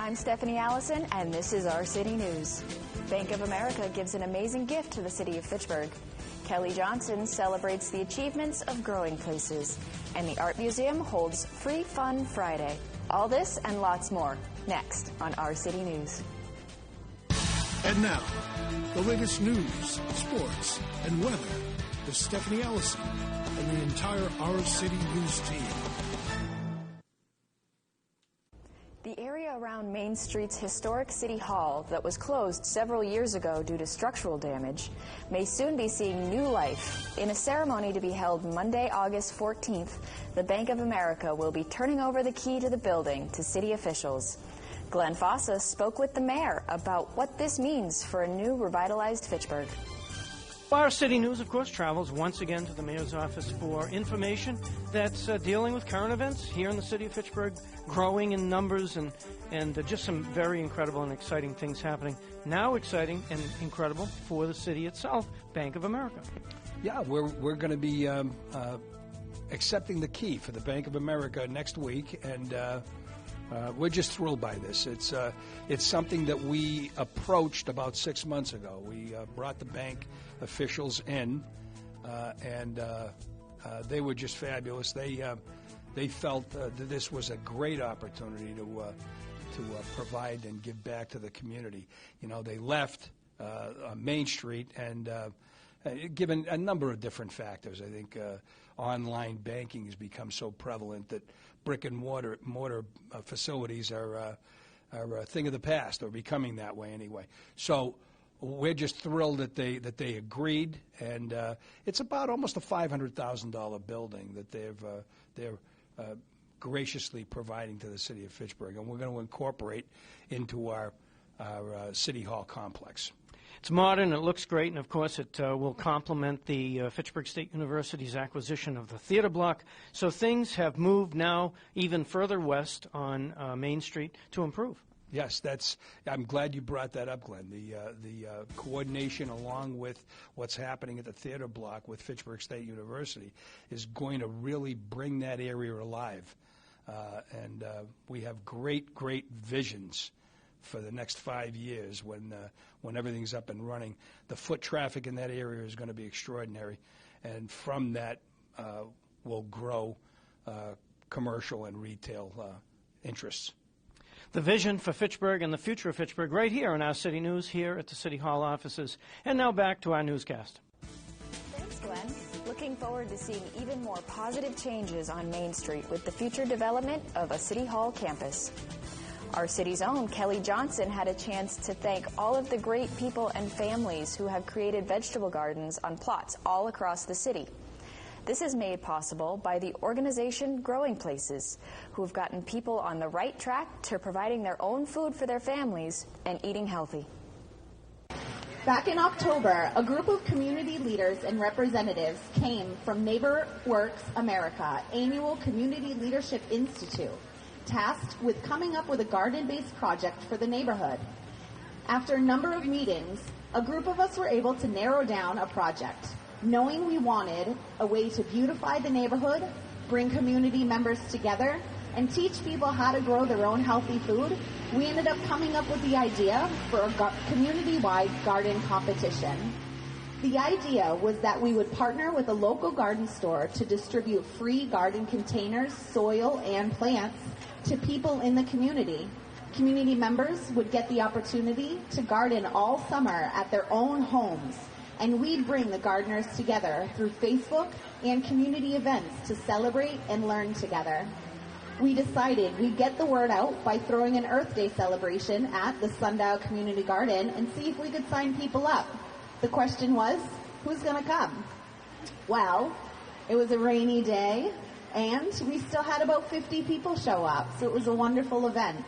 I'm Stephanie Allison, and this is Our City News. Bank of America gives an amazing gift to the city of Fitchburg. Kelly Johnson celebrates the achievements of growing places, and the Art Museum holds Free Fun Friday. All this and lots more, next on Our City News. And now, the latest news, sports, and weather with Stephanie Allison and the entire Our City News team. The area around Main Street's historic City Hall that was closed several years ago due to structural damage may soon be seeing new life. In a ceremony to be held Monday, August 14th, the Bank of America will be turning over the key to the building to city officials. Glenn Fossa spoke with the mayor about what this means for a new revitalized Fitchburg. Our City News, of course, travels once again to the mayor's office for information that's dealing with current events here in the city of Fitchburg, growing in numbers and just some very incredible and exciting things happening. Now exciting and incredible for the city itself, Bank of America. Yeah, we're going to be accepting the key for the Bank of America next week, and we're just thrilled by this. It's something that we approached about 6 months ago. We brought the bank officials in, and they were just fabulous. They felt that this was a great opportunity to provide and give back to the community. You know, they left Main Street and given a number of different factors. I think online banking has become so prevalent that brick and mortar facilities are a thing of the past, or becoming that way anyway. So we're just thrilled that they agreed, and it's about almost a $500,000 building that they're graciously providing to the city of Fitchburg, and we're going to incorporate into our City Hall complex. It's modern, it looks great, and of course it will complement the Fitchburg State University's acquisition of the theater block. So things have moved now even further west on Main Street to improve. Yes, I'm glad you brought that up, Glenn. The coordination along with what's happening at the theater block with Fitchburg State University is going to really bring that area alive. And we have great visions for the next 5 years when everything's up and running. The foot traffic in that area is going to be extraordinary, and from that will grow commercial and retail interests. The vision for Fitchburg and the future of Fitchburg right here in Our City News here at the City Hall offices. And now back to our newscast. Thanks, Glenn. Looking forward to seeing even more positive changes on Main Street with the future development of a City Hall campus. Our city's own Kelly Johnson had a chance to thank all of the great people and families who have created vegetable gardens on plots all across the city. This is made possible by the organization Growing Places, who have gotten people on the right track to providing their own food for their families and eating healthy. Back in October, a group of community leaders and representatives came from NeighborWorks America Annual Community Leadership Institute, tasked with coming up with a garden-based project for the neighborhood. After a number of meetings, a group of us were able to narrow down a project. Knowing we wanted a way to beautify the neighborhood, bring community members together, and teach people how to grow their own healthy food, we ended up coming up with the idea for a community-wide garden competition. The idea was that we would partner with a local garden store to distribute free garden containers, soil, and plants to people in the community. Community members would get the opportunity to garden all summer at their own homes, and we'd bring the gardeners together through Facebook and community events to celebrate and learn together. We decided we'd get the word out by throwing an Earth Day celebration at the Sundial Community Garden and see if we could sign people up. The question was, who's going to come? Well, it was a rainy day, and we still had about 50 people show up, so it was a wonderful event.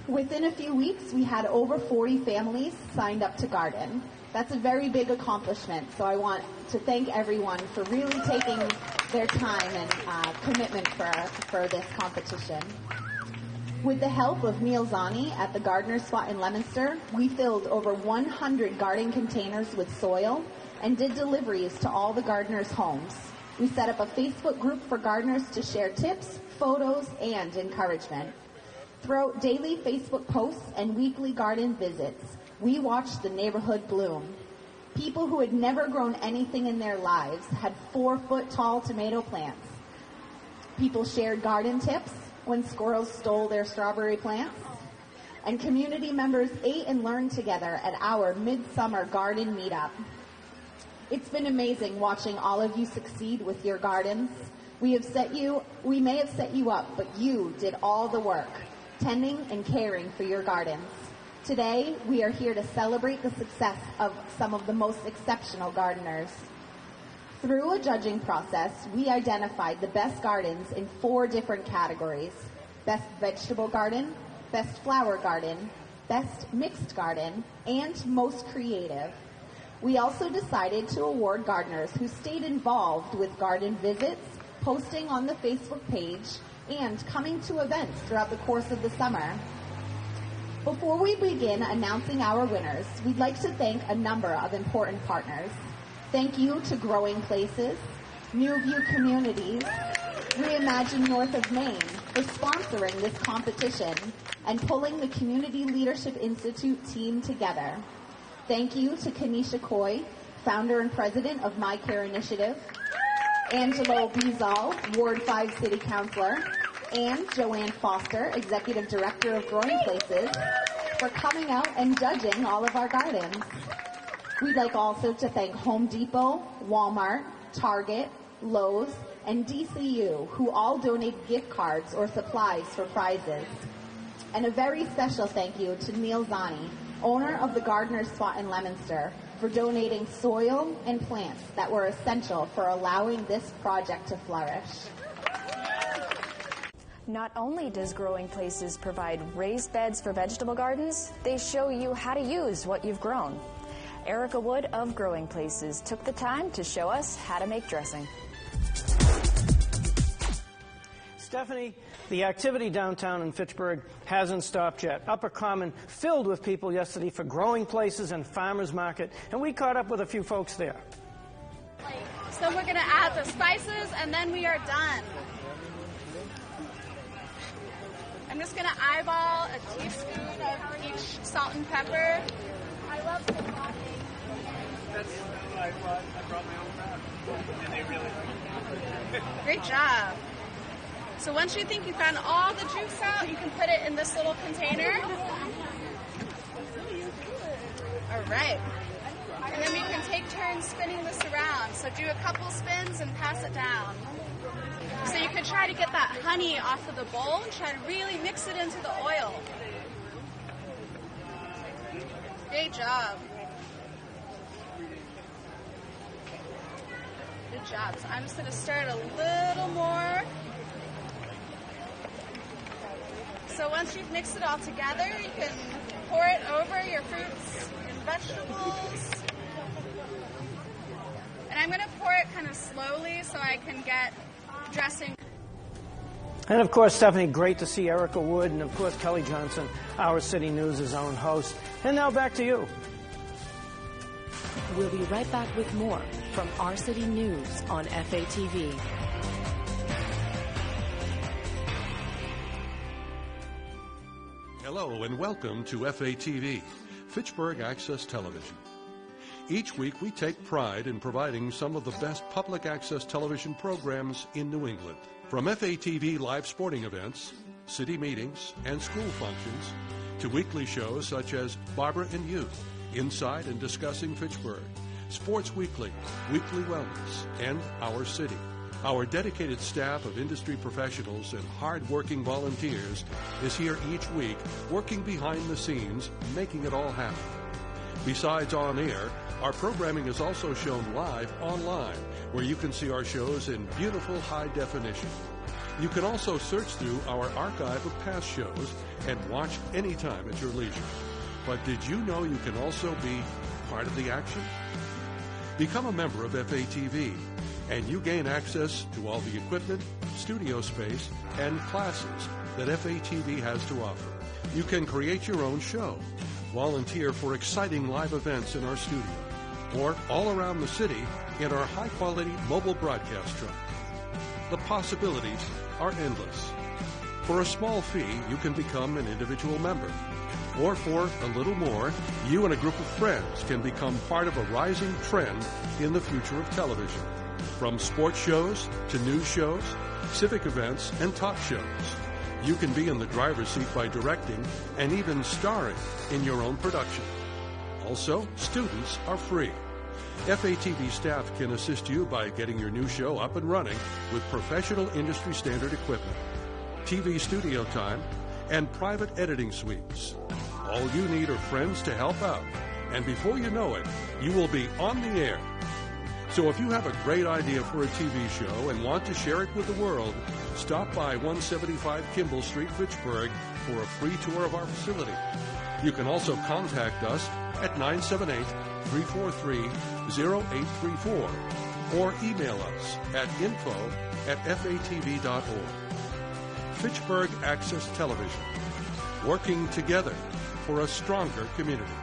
Within a few weeks, we had over 40 families signed up to garden. That's a very big accomplishment, so I want to thank everyone for really taking their time and commitment for this competition. With the help of Neil Zani at the Gardener's Spot in Leominster, we filled over 100 garden containers with soil and did deliveries to all the gardeners' homes. We set up a Facebook group for gardeners to share tips, photos, and encouragement. Throughout daily Facebook posts and weekly garden visits, we watched the neighborhood bloom. People who had never grown anything in their lives had 4-foot-tall tomato plants. People shared garden tips when squirrels stole their strawberry plants. And community members ate and learned together at our midsummer garden meetup. It's been amazing watching all of you succeed with your gardens. We may have set you up, but you did all the work, tending and caring for your gardens. Today, we are here to celebrate the success of some of the most exceptional gardeners. Through a judging process, we identified the best gardens in 4 different categories: best vegetable garden, best flower garden, best mixed garden, and most creative. We also decided to award gardeners who stayed involved with garden visits, posting on the Facebook page, and coming to events throughout the course of the summer. Before we begin announcing our winners, we'd like to thank a number of important partners. Thank you to Growing Places, New View Communities, Reimagine North of Maine for sponsoring this competition and pulling the Community Leadership Institute team together. Thank you to Kanisha Coy, founder and president of My Care Initiative, Angelo Bizal, Ward 5 City Councilor, and Joanne Foster, Executive Director of Growing Places, for coming out and judging all of our gardens. We'd like also to thank Home Depot, Walmart, Target, Lowe's, and DCU, who all donated gift cards or supplies for prizes. And a very special thank you to Neil Zani, owner of the Gardener's Spot in Leominster, for donating soil and plants that were essential for allowing this project to flourish. Not only does Growing Places provide raised beds for vegetable gardens, they show you how to use what you've grown. Erica Wood of Growing Places took the time to show us how to make dressing. Stephanie, the activity downtown in Fitchburg hasn't stopped yet. Upper Common filled with people yesterday for Growing Places and Farmers Market, and we caught up with a few folks there. So we're going to add the spices, and then we are done. I'm just going to eyeball a teaspoon of each salt and pepper. I love sauteing. I brought my own bag, and they really like it. Great job. So once you think you found all the juice out, you can put it in this little container. All right. And then we can take turns spinning this around. So do a couple spins and pass it down. So you could try to get that honey off of the bowl and try to really mix it into the oil. Great job. Good job. So I'm just going to stir it a little more. So once you've mixed it all together, you can pour it over your fruits and vegetables. And I'm going to pour it kind of slowly so I can get dressing. And of course, Stephanie, great to see Erica Wood, and of course, Kelly Johnson, Our City News' own host. And now back to you. We'll be right back with more from Our City News on FATV. Hello and welcome to FATV, Fitchburg Access Television. Each week we take pride in providing some of the best public access television programs in New England. From FATV live sporting events, city meetings, and school functions, to weekly shows such as Barbara and Youth, Inside and Discussing Fitchburg, Sports Weekly, Weekly Wellness, and Our City. Our dedicated staff of industry professionals and hard-working volunteers is here each week, working behind the scenes, making it all happen. Besides on air, our programming is also shown live online, where you can see our shows in beautiful high definition. You can also search through our archive of past shows and watch anytime at your leisure. But did you know you can also be part of the action? Become a member of FATV, and you gain access to all the equipment, studio space, and classes that FATV has to offer. You can create your own show, volunteer for exciting live events in our studio, or all around the city in our high-quality mobile broadcast truck. The possibilities are endless. For a small fee, you can become an individual member. Or for a little more, you and a group of friends can become part of a rising trend in the future of television. From sports shows to news shows, civic events, and talk shows, you can be in the driver's seat by directing and even starring in your own production. Also, students are free. FATV staff can assist you by getting your new show up and running with professional industry standard equipment, TV studio time, and private editing suites. All you need are friends to help out, and before you know it, you will be on the air. So if you have a great idea for a TV show and want to share it with the world, stop by 175 Kimball Street, Fitchburg, for a free tour of our facility. You can also contact us at 978-343-0834 or email us at info@fatv.org. Fitchburg Access Television, working together for a stronger community.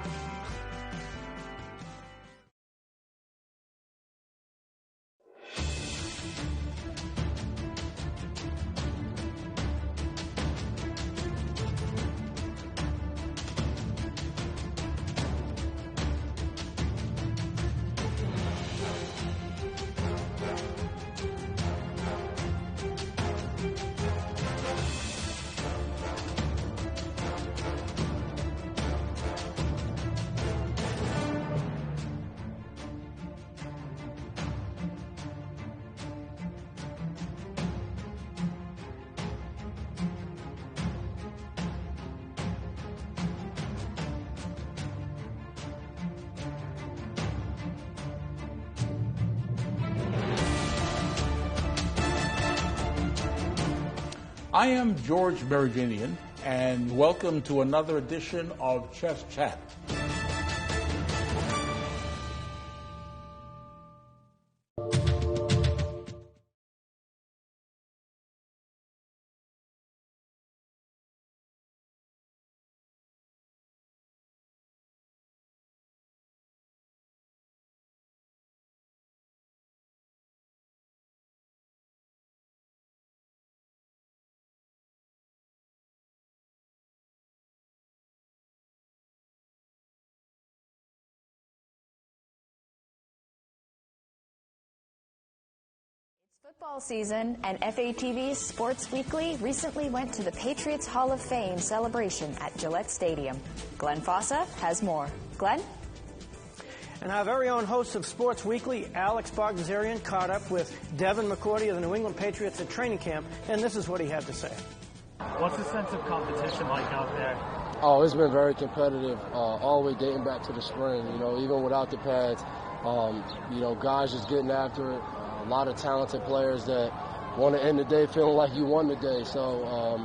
I am George Meridinian, and welcome to another edition of Chess Chat. Football season, and FATV's Sports Weekly recently went to the Patriots Hall of Fame celebration at Gillette Stadium. Glenn Fossa has more. Glenn? And our very own host of Sports Weekly, Alex Bogdasarian, caught up with Devin McCourty of the New England Patriots at training camp, and this is what he had to say. What's the sense of competition like out there? Oh, it's been very competitive all the way dating back to the spring. You know, even without the pads, you know, guys just getting after it. A lot of talented players that want to end the day feeling like you won the day. So,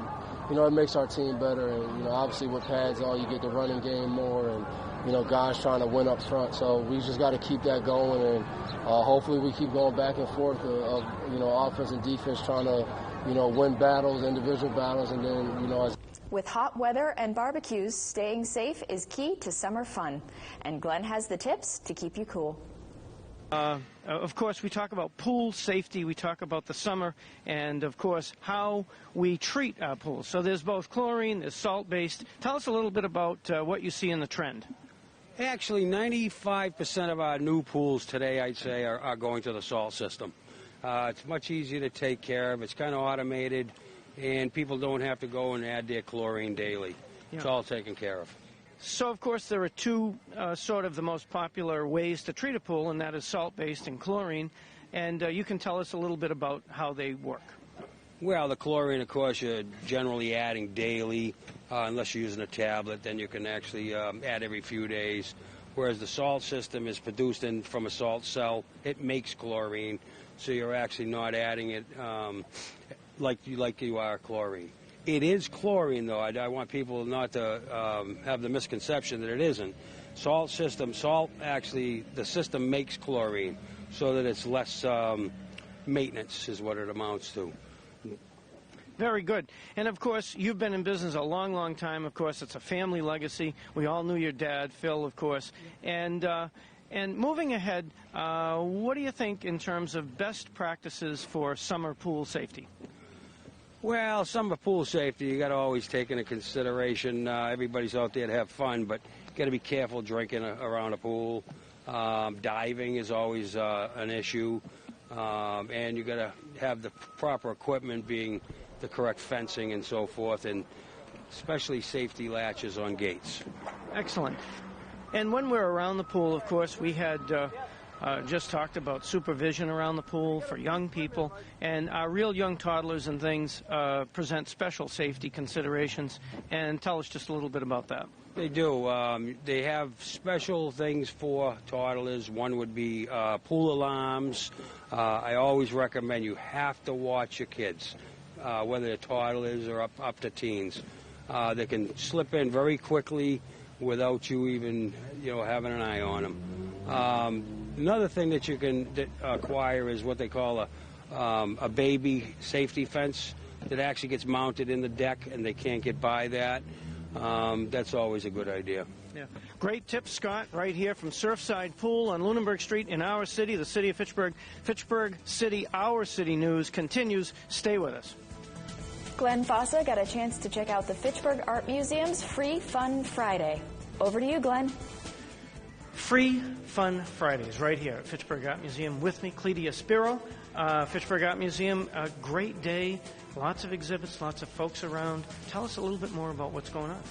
you know, it makes our team better. And, you know, obviously with pads on, you get the running game more and, you know, guys trying to win up front. So we just got to keep that going. And hopefully we keep going back and forth of, you know, offense and defense trying to, you know, win battles, individual battles. And then, you know, With hot weather and barbecues, staying safe is key to summer fun. And Glenn has the tips to keep you cool. Of course, we talk about pool safety, we talk about the summer, and, of course, how we treat our pools. So there's both chlorine, there's salt-based. Tell us a little bit about what you see in the trend. Actually, 95% of our new pools today, I'd say, are going to the salt system. It's much easier to take care of. It's kind of automated, and people don't have to go and add their chlorine daily. Yeah. It's all taken care of. So, of course, there are two sort of the most popular ways to treat a pool, and that is salt-based and chlorine. And you can tell us a little bit about how they work. Well, the chlorine, of course, you're generally adding daily. Unless you're using a tablet, then you can actually add every few days. Whereas the salt system is produced from a salt cell. It makes chlorine, so you're actually not adding it like you are chlorine. It is chlorine, though. I want people not to have the misconception that it isn't. Salt actually, the system makes chlorine so that it's less maintenance is what it amounts to. Very good. And, of course, you've been in business a long, long time. Of course, it's a family legacy. We all knew your dad, Phil, of course. And moving ahead, what do you think in terms of best practices for summer pool safety? Well, some of pool safety you got to always take into consideration. Everybody's out there to have fun, but you got to be careful drinking around a pool. Diving is always an issue, and you got to have the proper equipment, being the correct fencing and so forth, and especially safety latches on gates. Excellent. And when we're around the pool, of course, we had just talked about supervision around the pool for young people, and our real young toddlers and things present special safety considerations. And tell us just a little bit about that. They do. They have special things for toddlers. One would be pool alarms. I always recommend you have to watch your kids, whether they're toddlers or up to teens. They can slip in very quickly without you even, having an eye on them. Another thing that you can acquire is what they call a baby safety fence that actually gets mounted in the deck, and they can't get by that. That's always a good idea. Yeah. Great tips, Scott, right here from Surfside Pool on Lunenburg Street in our city, the city of Fitchburg. Fitchburg City, our city news continues. Stay with us. Glenn Fossa got a chance to check out the Fitchburg Art Museum's Free Fun Friday. Over to you, Glenn. Free Fun Fridays right here at Fitchburg Art Museum. With me, Cledia Spiro. Fitchburg Art Museum, a great day, lots of exhibits, lots of folks around. Tell us a little bit more about what's going on.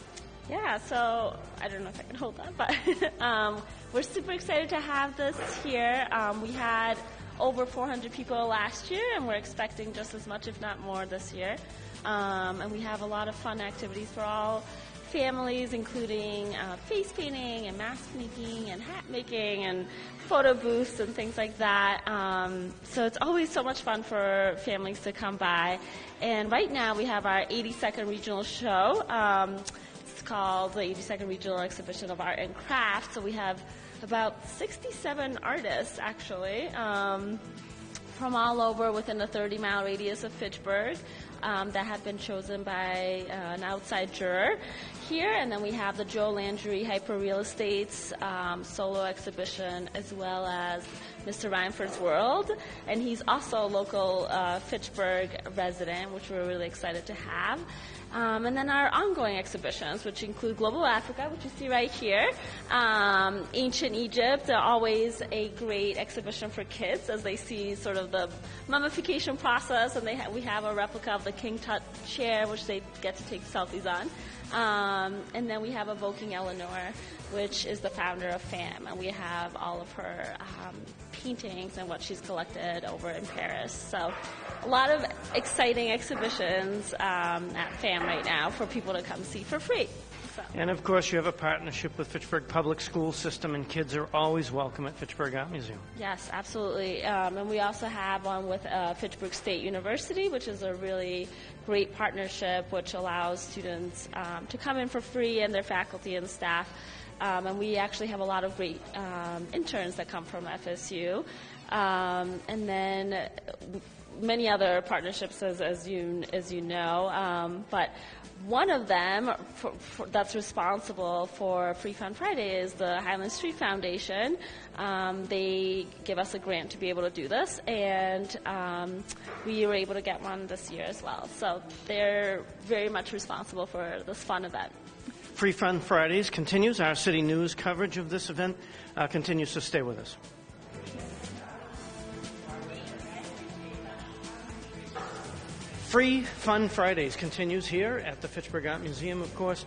Yeah, so I don't know if I can hold that, but we're super excited to have this here. We had over 400 people last year, and we're expecting just as much, if not more, this year. And we have a lot of fun activities for all families, including face painting and mask making and hat making and photo booths and things like that. So it's always so much fun for families to come by. And right now we have our 82nd regional show. It's called the 82nd Regional Exhibition of Art and Crafts. So we have about 67 artists, actually, from all over within a 30-mile radius of Fitchburg. That have been chosen by an outside juror here. And then we have the Joe Landry Hyper Real Estate's solo exhibition, as well as Mr. Reinford's World. And he's also a local Fitchburg resident, which we're really excited to have. And then our ongoing exhibitions, which include Global Africa, which you see right here, Ancient Egypt, always a great exhibition for kids as they see sort of the mummification process, and we have a replica of the King Tut chair, which they get to take selfies on. And then we have Evoking Eleanor, which is the founder of FAM, and we have all of her paintings and what she's collected over in Paris. So a lot of exciting exhibitions at FAM right now for people to come see for free. So. And of course you have a partnership with Fitchburg Public School System, and kids are always welcome at Fitchburg Art Museum. Yes, absolutely. And we also have one with Fitchburg State University, which is a really great partnership which allows students to come in for free, and their faculty and staff. And we actually have a lot of great interns that come from FSU. And then many other partnerships, as you know. But one of them that's responsible for Free Fun Friday is the Highland Street Foundation. They give us a grant to be able to do this, and we were able to get one this year as well. So they're very much responsible for this fun event. Free Fun Fridays continues. Our city news coverage of this event continues, so stay with us. Free Fun Fridays continues here at the Fitchburg Art Museum, of course,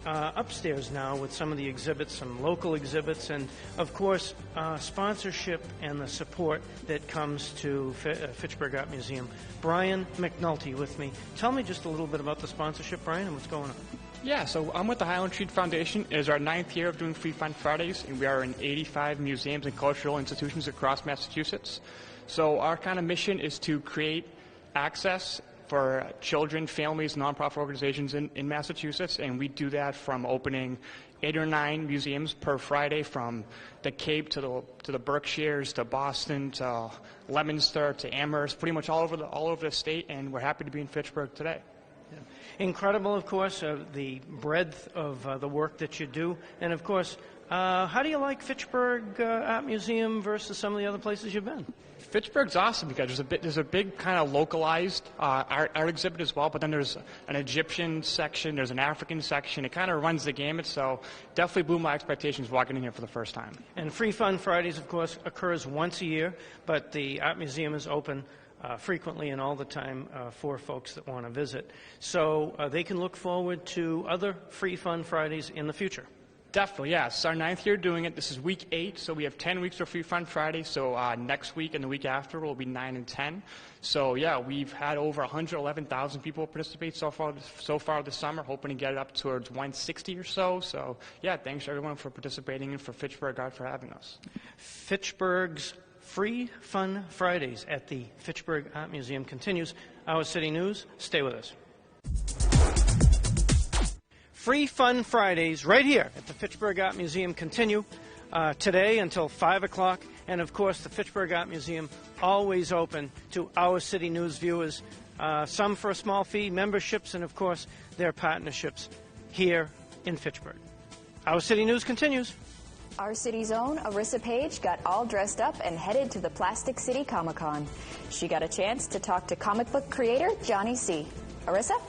upstairs now with some of the exhibits, some local exhibits, and, of course, sponsorship and the support that comes to Fitchburg Art Museum. Brian McNulty with me. Tell me just a little bit about the sponsorship, Brian, and what's going on. Yeah, so I'm with the Highland Street Foundation. It is our 9th year of doing Free Fun Fridays, and we are in 85 museums and cultural institutions across Massachusetts. So our kind of mission is to create access for children, families, nonprofit organizations in Massachusetts, and we do that from opening 8 or 9 museums per Friday, from the Cape to the Berkshires to Boston to Leominster to Amherst, pretty much all over the state, and we're happy to be in Fitchburg today. Incredible, of course, the breadth of the work that you do. And, of course, how do you like Fitchburg Art Museum versus some of the other places you've been? Fitchburg's awesome because there's a big kind of localized art exhibit as well, but then there's an Egyptian section, there's an African section. It kind of runs the gamut, so definitely blew my expectations walking in here for the first time. And Free Fun Fridays, of course, occurs once a year, but the art museum is open frequently and all the time for folks that want to visit. So they can look forward to other Free Fun Fridays in the future. Definitely, yeah. It's our 9th year doing it. This is week 8, so we have 10 weeks of Free Fun Friday. So next week and the week after will be 9 and 10. So yeah, we've had over 111,000 people participate so far this summer, hoping to get it up towards 160 or so. So yeah, thanks everyone for participating and for Fitchburg Art for having us. Fitchburg's Free Fun Fridays at the Fitchburg Art Museum continues. Our City News, stay with us. Free Fun Fridays right here at the Fitchburg Art Museum continue today until 5 o'clock. And, of course, the Fitchburg Art Museum always open to Our City News viewers, some for a small fee, memberships, and, of course, their partnerships here in Fitchburg. Our City News continues. Our city's own Arissa Page got all dressed up and headed to the Plastic City Comic-Con. She got a chance to talk to comic book creator Johnny C. Arissa?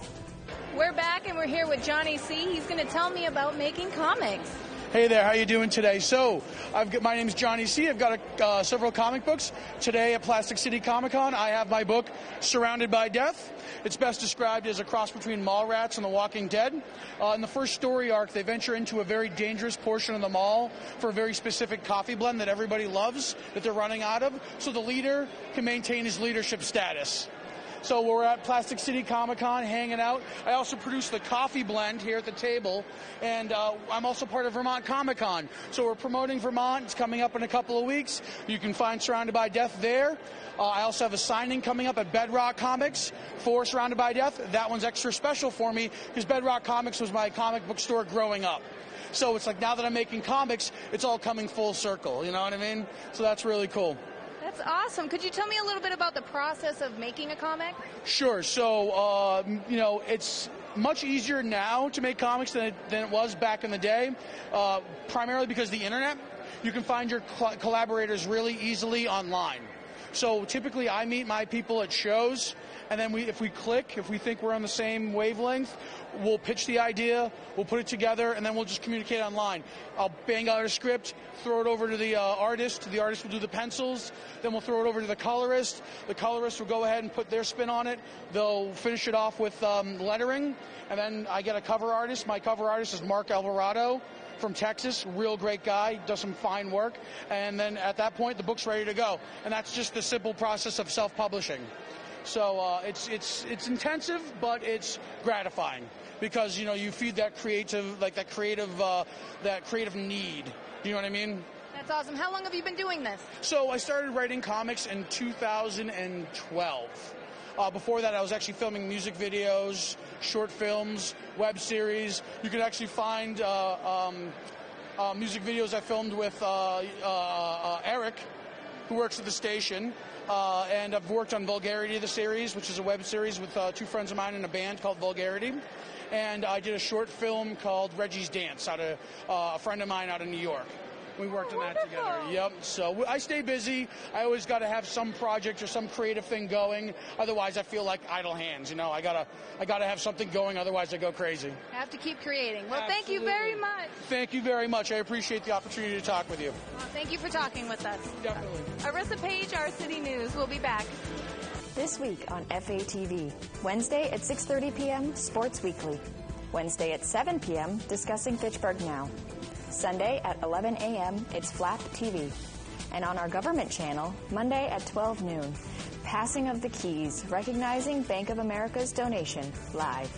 We're back and we're here with Johnny C. He's going to tell me about making comics. Hey there, how you doing today? So, my name's Johnny C. I've got several comic books. Today at Plastic City Comic-Con, I have my book, Surrounded by Death. It's best described as a cross between Mallrats and The Walking Dead. In the first story arc, they venture into a very dangerous portion of the mall for a very specific coffee blend that everybody loves, that they're running out of, so the leader can maintain his leadership status. So we're at Plastic City Comic-Con hanging out. I also produce the coffee blend here at the table, and I'm also part of Vermont Comic-Con. So we're promoting Vermont. It's coming up in a couple of weeks. You can find Surrounded by Death there. I also have a signing coming up at Bedrock Comics for Surrounded by Death. That one's extra special for me because Bedrock Comics was my comic book store growing up. So it's like now that I'm making comics, it's all coming full circle. You know what I mean? So that's really cool. That's awesome. Could you tell me a little bit about the process of making a comic? Sure. So, it's much easier now to make comics than it was back in the day, primarily because of the internet. You can find your collaborators really easily online. So typically I meet my people at shows, and then if we think we're on the same wavelength, we'll pitch the idea, we'll put it together, and then we'll just communicate online. I'll bang out a script, throw it over to the artist. The artist will do the pencils. Then we'll throw it over to the colorist. The colorist will go ahead and put their spin on it. They'll finish it off with lettering, and then I get a cover artist. My cover artist is Mark Alvarado from Texas, real great guy, does some fine work. And then at that point, the book's ready to go. And that's just the simple process of self-publishing. So it's intensive, but it's gratifying because you feed that creative need. You know what I mean? That's awesome. How long have you been doing this? So I started writing comics in 2012. Before that, I was actually filming music videos, short films, web series. You can actually find music videos I filmed with Eric, who works at the station. And I've worked on Vulgarity, the series, which is a web series with two friends of mine in a band called Vulgarity. And I did a short film called Reggie's Dance, out of a friend of mine out of New York. We worked on that together. Yep. So I stay busy. I always got to have some project or some creative thing going. Otherwise, I feel like idle hands. I gotta have something going. Otherwise, I go crazy. Have to keep creating. Well, Absolutely. Thank you very much. Thank you very much. I appreciate the opportunity to talk with you. Well, thank you for talking with us. Definitely. Arissa Page, Our City News. We'll be back. This week on FATV. Wednesday at 6:30 p.m., Sports Weekly. Wednesday at 7 p.m., Discussing Fitchburg Now. Sunday at 11 a.m., it's Flap TV. And on our government channel, Monday at 12 noon, Passing of the Keys, recognizing Bank of America's donation, live.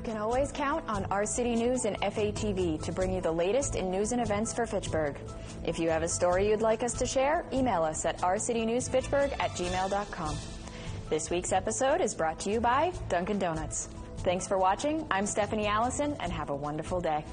can always count on Our City News and FATV to bring you the latest in news and events for Fitchburg. If you have a story you'd like us to share, email us at ourcitynewsfitchburg@gmail.com. This week's episode is brought to you by Dunkin' Donuts. Thanks for watching. I'm Stephanie Allison, and have a wonderful day.